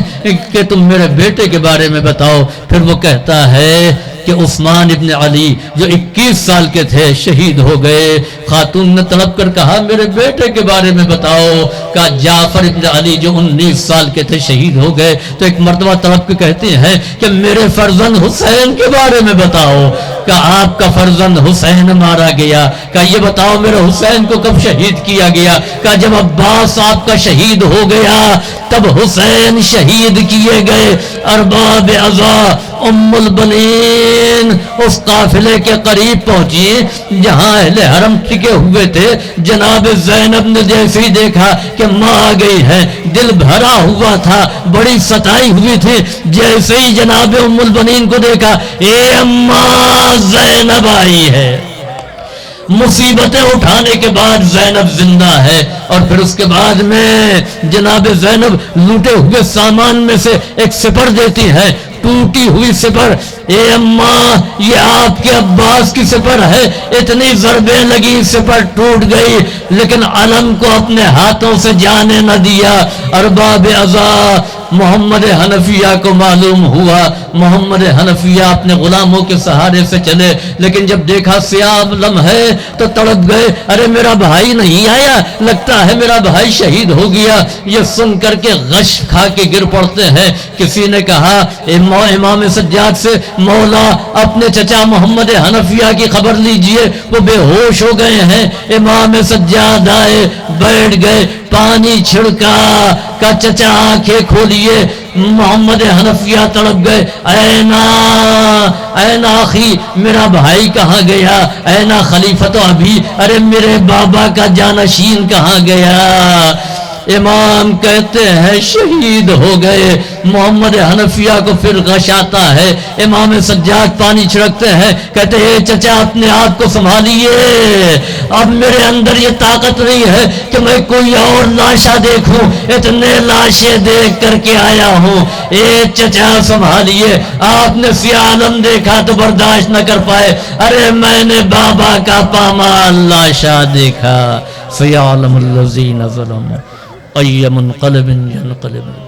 کہ تم میرے بیٹے کے بارے میں بتاؤ۔ پھر وہ کہتا ہے کہ عثمان ابن علی جو 21 سال کے تھے شہید ہو گئے۔ خاتون نے تڑپ کر کہا میرے بیٹے کے بارے میں بتاؤ۔ کہا جعفر ابن علی جو 19 سال کے تھے شہید ہو گئے۔ تو ایک مرتبہ تڑپ کے کہتے ہیں کہ میرے فرزند حسین کے بارے میں بتاؤ۔ کہ آپ کا فرزند حسین مارا گیا۔ کہ یہ بتاؤ میرے حسین کو کب شہید کیا گیا؟ کہ جب عباس آپ کا شہید ہو گیا تب حسین شہید کیے گئے۔ ارباب عزا ام البنین اس قافلے کے قریب پہنچی جہاں اہل حرم ٹکے ہوئے تھے۔ جناب زینب نے جیسے ہی دیکھا کہ ماں آ گئی ہے، دل بھرا ہوا تھا، بڑی ستائی ہوئی تھی۔ جیسے ہی جناب ام البنین کو دیکھا اے اماں زینب آئی ہے۔ مصیبتیں اٹھانے کے بعد زینب زندہ ہے، اور پھر اس کے بعد میں جناب زینب لوٹے ہوئے سامان میں سے ایک سپر دیتی ہے، ٹوٹی ہوئی سپر۔ اے اماں یہ آپ کے عباس کی سپر ہے۔ اتنی ضربیں لگی سپر ٹوٹ گئی، لیکن علم کو اپنے ہاتھوں سے جانے نہ دیا۔ ارباب عزا محمد حنفیہ کو معلوم ہوا، محمد حنفیہ اپنے غلاموں کے سہارے سے چلے، لیکن جب دیکھا سیاہ علم ہے تو تڑپ گئے۔ ارے میرا بھائی نہیں آیا، لگتا ہے میرا بھائی شہید ہو گیا۔ یہ سن کر کے غش کھا کے گر پڑتے ہیں۔ کسی نے کہا امام سجاد سے مولا اپنے چچا محمد حنفیہ کی خبر لیجئے، وہ بے ہوش ہو گئے ہیں۔ امام سجاد آئے، بیٹھ گئے، پانی چھڑکا کا چچا آنکھیں کھولیے۔ محمد حنفیہ تڑپ گئے، اینا آخی میرا بھائی کہاں گیا؟ اینا خلیفۃ ابھی، ارے میرے بابا کا جانشین کہاں گیا؟ امام کہتے ہیں شہید ہو گئے۔ محمد حنفیہ کو پھر غش آتا ہے، امام سجاد پانی چھڑکتے ہیں، کہتے ہیں چچا اپنے آپ کو سنبھالیے، اب میرے اندر یہ طاقت نہیں ہے کہ میں کوئی اور لاشا دیکھوں، اتنے لاشیں دیکھ کر کے آیا ہوں۔ اے چچا سنبھالیے۔ آپ نے سیاہ علم دیکھا تو برداشت نہ کر پائے، ارے میں نے بابا کا پامال لاشا دیکھا۔ سیعلم الذین ظلموا أي منقلب ينقلب